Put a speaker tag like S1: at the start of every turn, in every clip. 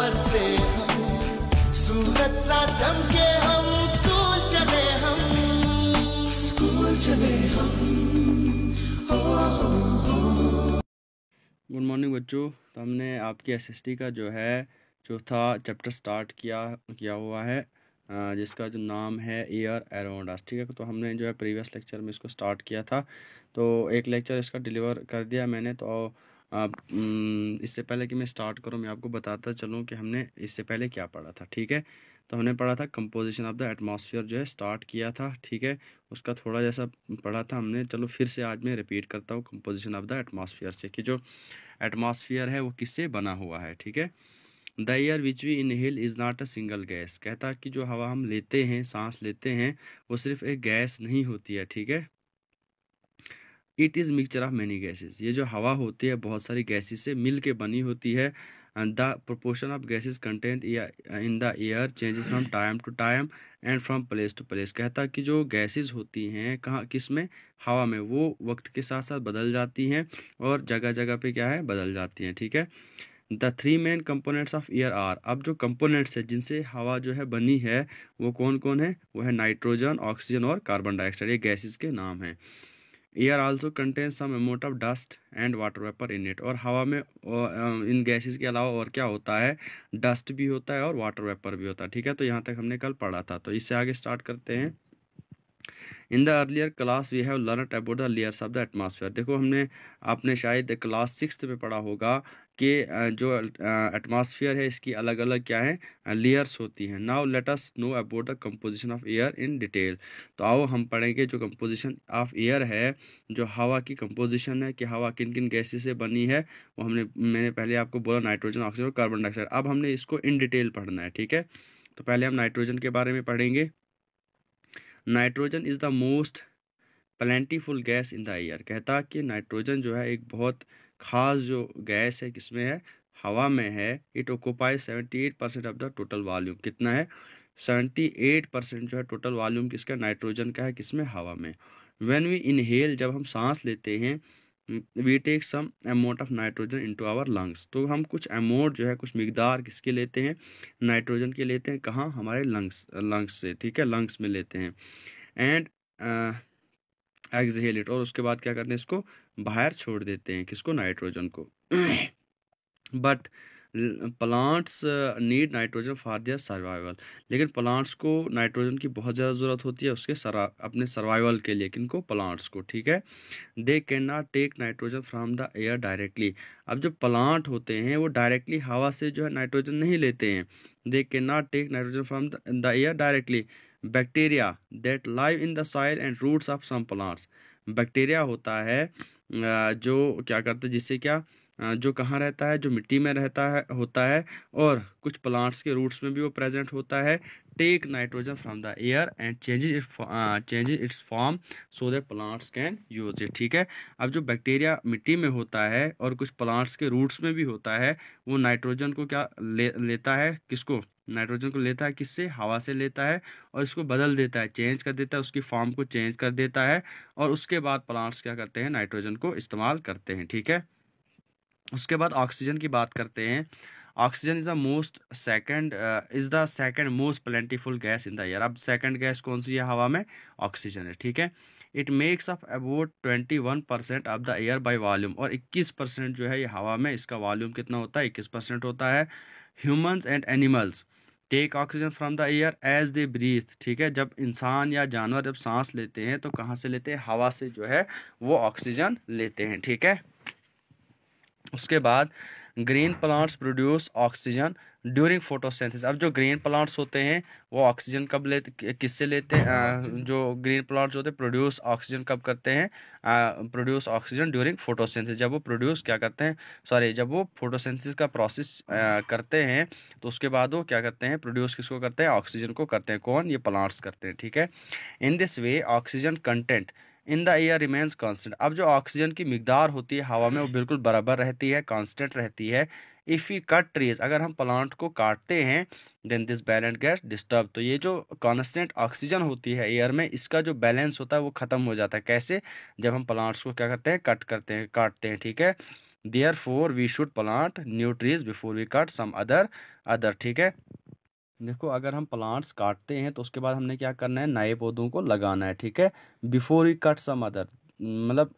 S1: बरसे हम, सूरज सा चमके हम, स्कूल चले हम, स्कूल चले हम।
S2: गुड मॉर्निंग बच्चों। तो हमने आपकी एसएसटी का जो है चौथा चैप्टर स्टार्ट किया हुआ है, जिसका जो नाम है एयर अराउंड अस। ठीक है, तो हमने जो है प्रीवियस लेक्चर में इसको स्टार्ट किया था, तो एक लेक्चर इसका डिलीवर कर दिया मैंने। तो इससे पहले कि मैं स्टार्ट करूं, मैं आपको बताता चलूं कि हमने इससे पहले क्या पढ़ा था। ठीक है, तो हमने पढ़ा था कंपोजिशन ऑफ द एटमॉस्फेयर, जो है स्टार्ट किया था। ठीक है, उसका थोड़ा जैसा पढ़ा था हमने। चलो फिर से आज मैं रिपीट करता हूँ कंपोजिशन ऑफ द एटमॉस्फेयर से, कि जो एटमॉस्फेयर है वो किससे बना हुआ है। ठीक है, the air which we inhale is not a single gas. कहता है कि जो हवा हम लेते हैं, सांस लेते हैं, वो सिर्फ एक गैस नहीं होती है। ठीक है, it is mixture of many gases. ये जो हवा होती है बहुत सारी गैसेस से मिल के बनी होती है। The proportion of gases content in the air changes from time to time and from place to place. कहता है कि जो गैसेस होती हैं कहाँ, किस में, हवा में, वो वक्त के साथ साथ बदल जाती हैं और जगह जगह पे क्या है, बदल जाती हैं। ठीक है, the three main components of air are. अब जो कंपोनेंट्स है जिनसे हवा जो है बनी है वो कौन कौन है, वो है नाइट्रोजन, ऑक्सीजन और कार्बन डाइऑक्साइड। ये गैसेस के नाम हैं। Air also contains some amount of dust and water vapour in it. और हवा में इन गैसेस के अलावा और क्या होता है, डस्ट भी होता है और वाटर वेपर भी होता है। ठीक है, तो यहाँ तक हमने कल पढ़ा था, तो इससे आगे स्टार्ट करते हैं। In the earlier class we have learn about the layers of the atmosphere. देखो हमने, आपने शायद क्लास 6 में पढ़ा होगा कि जो एटमॉस्फेयर है इसकी अलग अलग क्या है, लेयर्स होती हैं। Now let us know about the composition of air in detail. तो आओ हम पढ़ेंगे जो कंपोजिशन ऑफ एयर है, जो हवा की कंपोजिशन है, कि हवा किन किन गैसेस से बनी है, वो मैंने पहले आपको बोला, नाइट्रोजन, ऑक्सीजन और कार्बन डाइऑक्साइड। अब हमने इसको इन डिटेल पढ़ना है। ठीक है, तो पहले हम नाइट्रोजन के बारे में पढ़ेंगे। Nitrogen is the most plentiful gas in the air. कहता कि नाइट्रोजन जो है एक बहुत खास जो गैस है, किसमें है, हवा में है। It occupies 78% of the total volume. कितना है, 78% जो है टोटल वॉल्यूम किसका, नाइट्रोजन का है, किसमें, हवा में। व्हेन वी इनहेल, जब हम सांस लेते हैं, we take some amount of nitrogen into our lungs. तो हम कुछ अमाउंट जो है, कुछ मिकदार किसके लेते हैं, नाइट्रोजन के लेते हैं। कहाँ, हमारे लंग्स से। ठीक है, लंग्स में लेते हैं। एंड एक्सहेल इट, और उसके बाद क्या करते हैं, इसको बाहर छोड़ देते हैं, किसको, नाइट्रोजन को। But plants need nitrogen for their survival. लेकिन प्लांट्स को नाइट्रोजन की बहुत ज़्यादा ज़रूरत होती है उसके अपने सर्वाइवल के लिए। किनको, प्लांट्स को। ठीक है, they can not take nitrogen from the air directly. अब जो प्लांट होते हैं वो डायरेक्टली हवा से जो है नाइट्रोजन नहीं लेते हैं। They can not take nitrogen from the air directly. Bacteria that live in the soil and roots of some plants. Bacteria होता है जो क्या करते हैं, जिससे क्या, जो कहाँ रहता है, जो मिट्टी में रहता है, होता है, और कुछ प्लांट्स के रूट्स में भी वो प्रेजेंट होता है। Take nitrogen from the air and changes its form so that plants can use it. ठीक है, अब जो बैक्टीरिया मिट्टी में होता है और कुछ प्लांट्स के रूट्स में भी होता है, वो नाइट्रोजन को क्या लेता है, किसको, नाइट्रोजन को लेता है, किससे, हवा से लेता है, और इसको बदल देता है, चेंज कर देता है, उसकी फॉर्म को चेंज कर देता है, और उसके बाद प्लांट्स क्या करते हैं, नाइट्रोजन को इस्तेमाल करते हैं। ठीक है, उसके बाद ऑक्सीजन की बात करते हैं। Oxygen is the second most plentiful gas in the air. अब सेकंड गैस कौन सी है हवा में, ऑक्सीजन है। ठीक है, it makes up about 21% of the air by volume. और 21% जो है ये हवा में, इसका वॉल्यूम कितना होता है, 21% होता है। Humans and animals take oxygen from the air as they breathe. ठीक है, जब इंसान या जानवर जब सांस लेते हैं तो कहाँ से लेते हैं, हवा से जो है वो ऑक्सीजन लेते हैं। ठीक है, उसके बाद green plants produce oxygen during photosynthesis. अब जो ग्रीन प्लांट्स होते हैं वो ऑक्सीजन कब लेते, किससे लेते हैं, जो ग्रीन प्लांट्स होते हैं प्रोड्यूस ऑक्सीजन कब करते हैं, प्रोड्यूस ऑक्सीजन ड्यूरिंग फोटोसिंथेसिस। जब वो प्रोड्यूस क्या करते हैं, सॉरी, जब वो फोटोसिंथेसिस का प्रोसेस करते हैं तो उसके बाद वो क्या करते हैं, प्रोड्यूस किसको करते हैं, ऑक्सीजन को करते हैं। कौन, ये प्लांट्स करते हैं। ठीक है, in this way oxygen content in the air remains constant. अब जो ऑक्सीजन की मिकदार होती है हवा में वो बिल्कुल बराबर रहती है, कांस्टेंट रहती है। इफ़ यू कट ट्रीज, अगर हम प्लांट को काटते हैं, then this balance gets disturb. तो ये जो कांस्टेंट ऑक्सीजन होती है एयर में, इसका जो बैलेंस होता है वो ख़त्म हो जाता है। कैसे, जब हम प्लांट्स को क्या करते हैं, कट करते हैं, काटते हैं। ठीक है, therefore we should plant new trees before we cut some other. ठीक है, देखो अगर हम प्लांट्स काटते हैं तो उसके बाद हमने क्या करना है, नए पौधों को लगाना है। ठीक है, before we cut some other, मतलब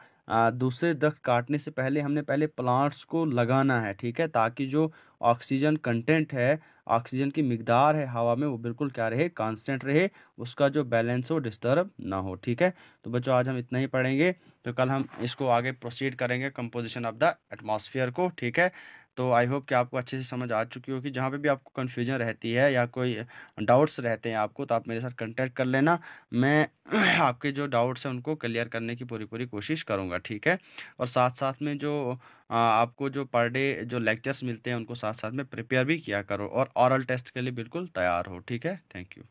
S2: दूसरे दरख्त काटने से पहले हमने पहले प्लांट्स को लगाना है। ठीक है, ताकि जो ऑक्सीजन कंटेंट है, ऑक्सीजन की मिकदार है हवा में, वो बिल्कुल क्या रहे, कांस्टेंट रहे, उसका जो बैलेंस हो डिस्टर्ब ना हो। ठीक है, तो बच्चों आज हम इतना ही पढ़ेंगे, तो कल हम इसको आगे प्रोसीड करेंगे कंपोजिशन ऑफ द एटमॉस्फेयर को। ठीक है, तो आई होप कि आपको अच्छे से समझ आ चुकी होगी। जहाँ पे भी आपको कन्फ्यूजन रहती है या कोई डाउट्स रहते हैं आपको, तो आप मेरे साथ कांटेक्ट कर लेना। मैं आपके जो डाउट्स हैं उनको क्लियर करने की पूरी पूरी कोशिश करूँगा। ठीक है, और साथ साथ में जो आपको जो पर डे जो लेक्चर्स मिलते हैं उनको साथ साथ में प्रिपेयर भी किया करो, और ऑरल टेस्ट के लिए बिल्कुल तैयार हो। ठीक है, थैंक यू।